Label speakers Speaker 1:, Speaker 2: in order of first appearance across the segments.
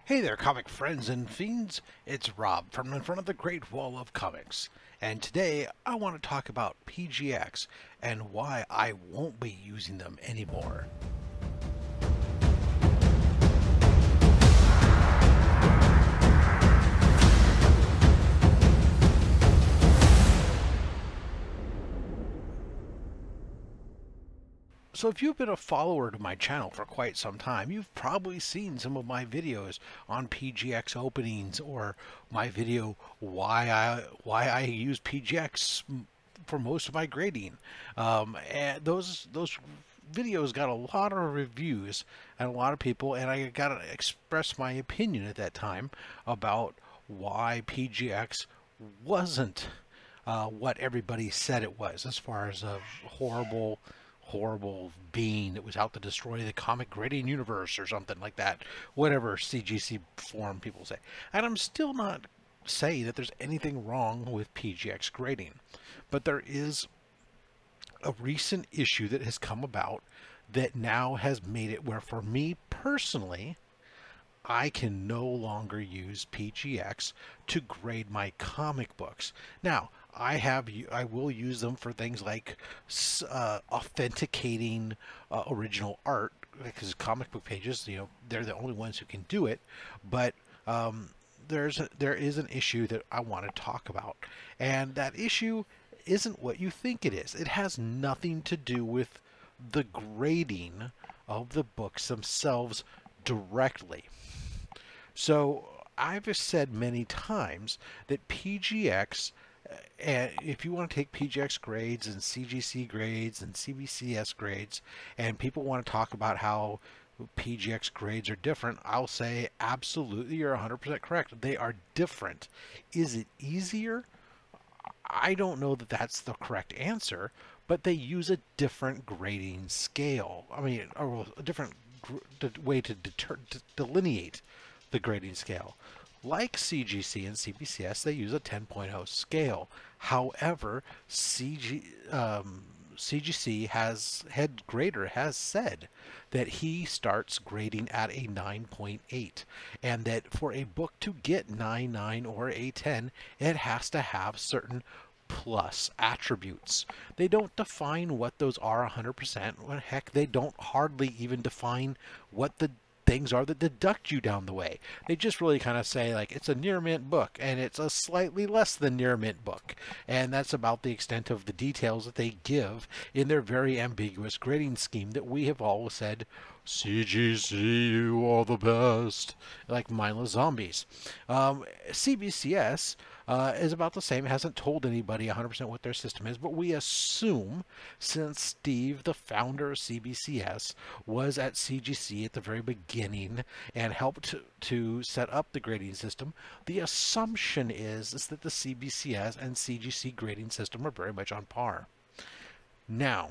Speaker 1: Hey there, comic friends and fiends. It's Rob from in front of the Great Wall of Comics. And today I want to talk about PGX and why I won't be using them anymore. So if you've been a follower to my channel for quite some time, you've probably seen some of my videos on PGX openings, or my video why I use PGX for most of my grading. And those videos got a lot of reviews and a lot of people, and I got to express my opinion at that time about why PGX wasn't what everybody said it was, as far as a horrible being that was out to destroy the comic grading universe or something like that, whatever CGC form people say. And I'm still not saying that there's anything wrong with PGX grading, but there is a recent issue that has come about that now has made it where, for me personally, I can no longer use PGX to grade my comic books. Now, I will use them for things like authenticating original art, because comic book pages, they're the only ones who can do it. But there is an issue that I want to talk about, and that issue isn't what you think it is. It has nothing to do with the grading of the books themselves directly. So I've said many times that PGX, and if you want to take PGX grades and CGC grades and CBCS grades, and people want to talk about how PGX grades are different, I'll say absolutely, you're 100% correct. They are different. Is it easier? I don't know that that's the correct answer, but they use a different grading scale. I mean, or a different way to delineate the grading scale. Like CGC and CBCS, they use a 10.0 scale. However, CGC head grader has said that he starts grading at a 9.8, and that for a book to get 9.9 or a 10, it has to have certain plus attributes. They don't define what those are 100%. Well, heck, they don't hardly even define what the things are that deduct you down the way. They just really kind of say, like, it's a near mint book and it's a slightly less than near mint book, and that's about the extent of the details that they give in their very ambiguous grading scheme that we have always said, CGC, you are the best, like mindless zombies. CBCS is about the same. It hasn't told anybody 100% what their system is, but we assume, since Steve, the founder of CBCS, was at CGC at the very beginning and helped to set up the grading system, the assumption is that the CBCS and CGC grading system are very much on par. Now,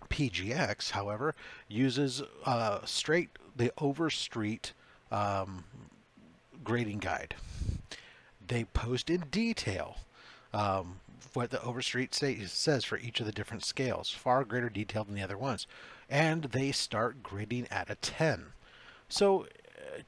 Speaker 1: PGX, however, uses the Overstreet grading guide. They post in detail what the Overstreet says for each of the different scales, far greater detail than the other ones, and they start grading at a 10. So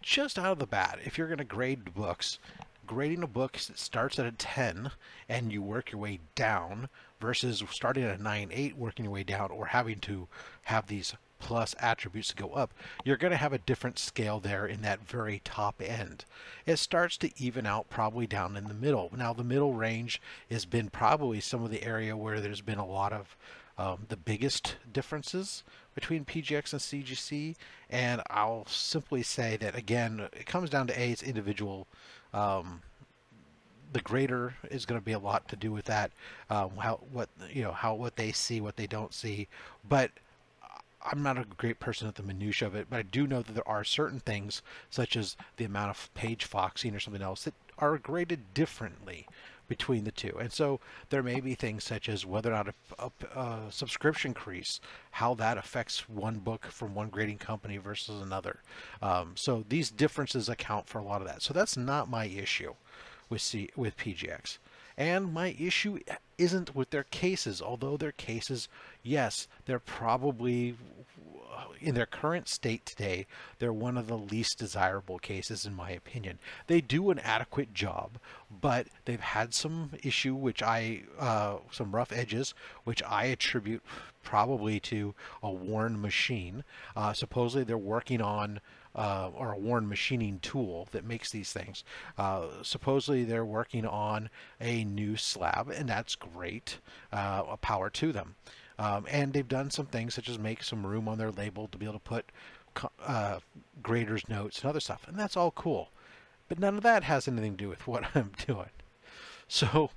Speaker 1: just out of the bat, if you're going to grade books, grading a book that starts at a 10 and you work your way down, versus starting at a 9.8, working your way down, or having to have these plus attributes to go up, you're going to have a different scale there in that very top end. It starts to even out probably down in the middle. Now, the middle range has been probably some of the area where there's been a lot of the biggest differences between PGX and CGC, and I'll simply say that, again, it comes down to it's individual. The grader is going to be a lot to do with that, what they see, what they don't see. But I'm not a great person at the minutia of it, but I do know that there are certain things, such as the amount of page foxing or something else, that are graded differently between the two. And so there may be things such as whether or not a subscription increase, how that affects one book from one grading company versus another. So these differences account for a lot of that. So that's not my issue with PGX. And my issue isn't with their cases, although their cases, yes, they're probably, in their current state today, they're one of the least desirable cases in my opinion. They do an adequate job, but they've had some issue, some rough edges, which I attribute probably to a worn machine. Supposedly they're working on or a worn machining tool that makes these things. Supposedly they're working on a new slab, and that's great. A power to them. And they've done some things such as make some room on their label to be able to put graders notes and other stuff, and that's all cool. But none of that has anything to do with what I'm doing. So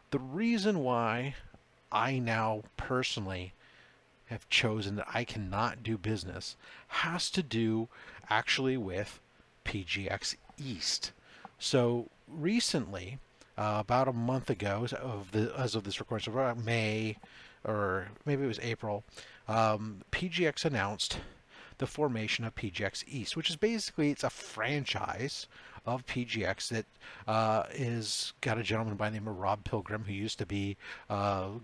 Speaker 1: the reason why I now personally have chosen that I cannot do business has to do actually with PGX East. So recently, about a month ago, as of this recording, so about May, or maybe it was April, PGX announced the formation of PGX East, which is basically, it's a franchise of PGX that is got a gentleman by the name of Rob Pilgrim, who used to be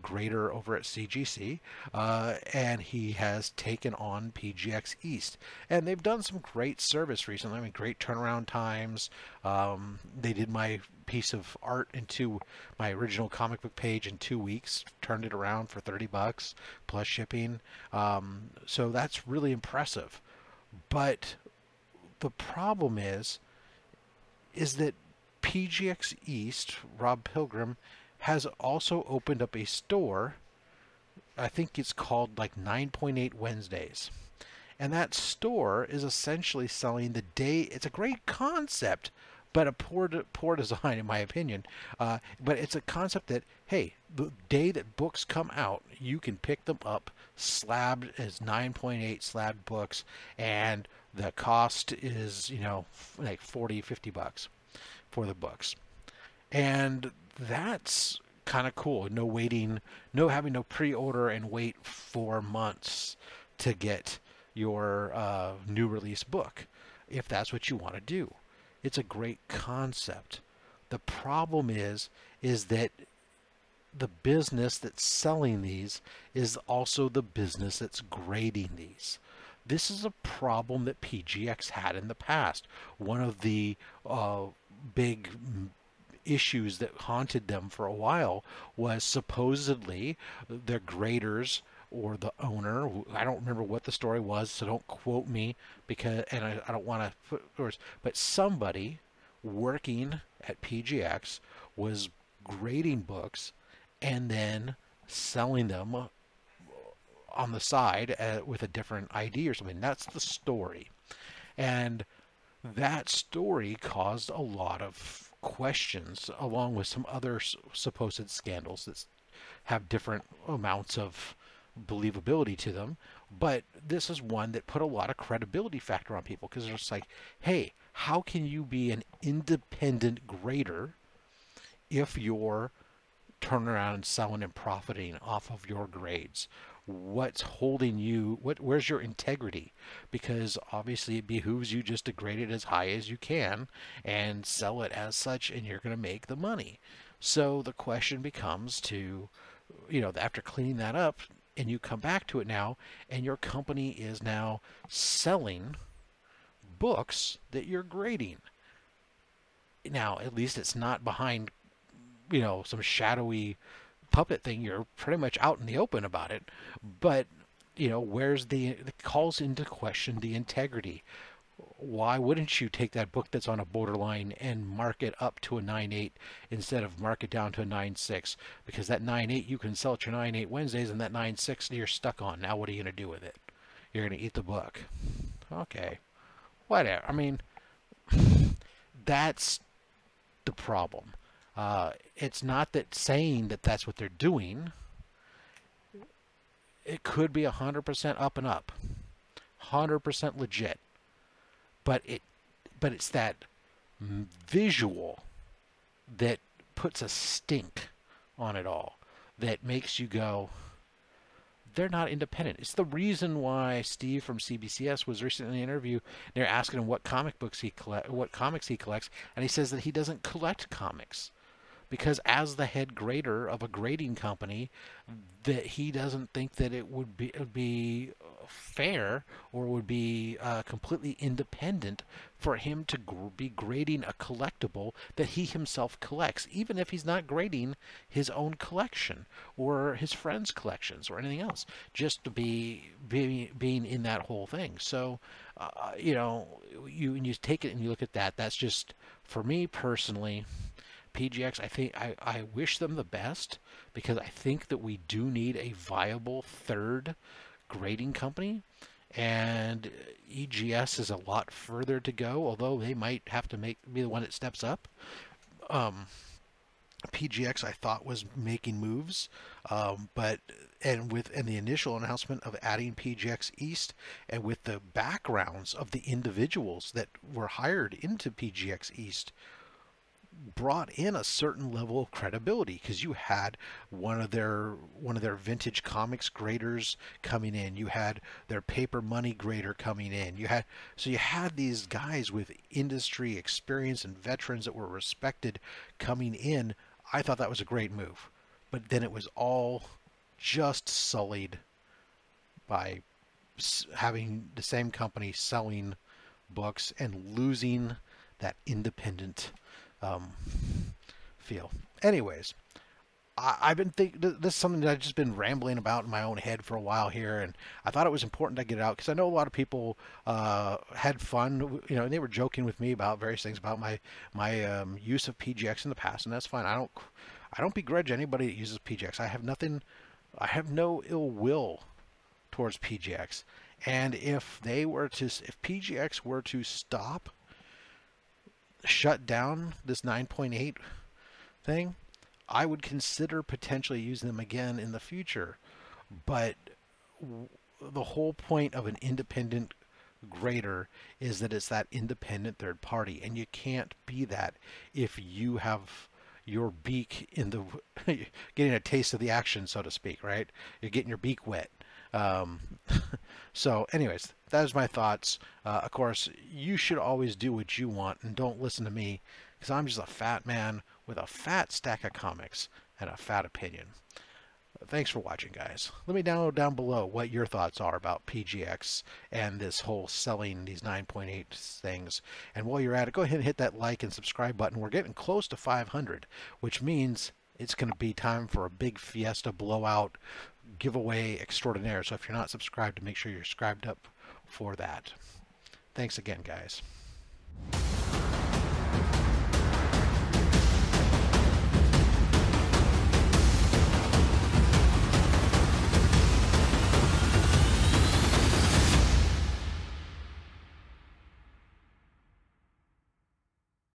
Speaker 1: grader over at CGC, and he has taken on PGX East, and they've done some great service recently. I mean, great turnaround times. They did my piece of art into my original comic book page in 2 weeks, turned it around for $30 plus shipping. So that's really impressive. But the problem is that PGX East, Rob Pilgrim, has also opened up a store. I think it's called like 9.8 Wednesdays. And that store is essentially selling the day. It's a great concept, but a poor design in my opinion. But it's a concept that, hey, the day that books come out, you can pick them up slabbed as 9.8 slabbed books, and the cost is, you know, like $40-50 for the books. And that's kind of cool. No waiting, having no pre-order and wait 4 months to get your new release book, if that's what you want to do. It's a great concept. The problem is that the business that's selling these is also the business that's grading these. This is a problem that PGX had in the past. One of the big issues that haunted them for a while was supposedly their graders, or the owner, I don't remember what the story was, so don't quote me, because, and I don't want to put words, but somebody working at PGX was grading books and then selling them on the side with a different ID or something. That's the story. And that story caused a lot of questions, along with some other supposed scandals that have different amounts of believability to them. But this is one that put a lot of credibility factor on people, because it's like, hey, how can you be an independent grader if you're turning around and selling and profiting off of your grades? What's holding you? Where's your integrity? Because obviously it behooves you just to grade it as high as you can and sell it as such, and you're going to make the money. So the question becomes to, you know, after cleaning that up, and you come back to it now, and your company is now selling books that you're grading. Now, at least it's not behind, you know, some shadowy puppet thing. You're pretty much out in the open about it. But, you know, where's the calls into question the integrity? Why wouldn't you take that book that's on a borderline and mark it up to a 9.8 instead of mark it down to a 9.6? Because that 9.8 you can sell at your 9.8 Wednesdays, and that 9.6 you're stuck on. Now what are you going to do with it? You're going to eat the book. Okay. Whatever. I mean, that's the problem. It's not that saying that that's what they're doing. It could be 100% up and up. 100% legit. But it's that visual that puts a stink on it all, that makes you go, they're not independent. It's the reason why Steve from CBCS was recently in an interview. They're asking him what comics he collects, and he says that he doesn't collect comics because as the head grader of a grading company, that he doesn't think that it would be fair or would be completely independent for him to be grading a collectible that he himself collects, even if he's not grading his own collection or his friends' collections or anything else, just to being in that whole thing. So, you know, when you take it and you look at that, that's just, for me personally, PGX, I wish them the best, because I think that we do need a viable third grading company, and EGS is a lot further to go, although they might have to be the one that steps up. PGX I thought was making moves, but with the initial announcement of adding PGX East, and with the backgrounds of the individuals that were hired into PGX East, brought in a certain level of credibility, because you had one of their vintage comics graders coming in, you had their paper money grader coming in, you had these guys with industry experience and veterans that were respected coming in. I thought that was a great move, but then it was all just sullied by having the same company selling books and losing that independent feel. Anyways, I've been thinking, this is something that I've just been rambling about in my own head for a while here, and I thought it was important to get it out, because I know a lot of people had fun, you know, and they were joking with me about various things about my use of PGX in the past, and that's fine. I don't begrudge anybody that uses PGX. I have no ill will towards PGX, and if PGX were to shut down this 9.8 thing, I would consider potentially using them again in the future. But the whole point of an independent grader is that it's that independent third party, and you can't be that if you have your beak in the getting a taste of the action, so to speak, right? You're getting your beak wet. So anyways, that is my thoughts. Of course, you should always do what you want and don't listen to me, because I'm just a fat man with a fat stack of comics and a fat opinion. Thanks for watching, guys. Let me know down below what your thoughts are about PGX and this whole selling these 9.8 things. And while you're at it, go ahead and hit that like and subscribe button. We're getting close to 500, which means it's going to be time for a big fiesta blowout giveaway extraordinaire. So if you're not subscribed, make sure you're subscribed up for that. Thanks again, guys.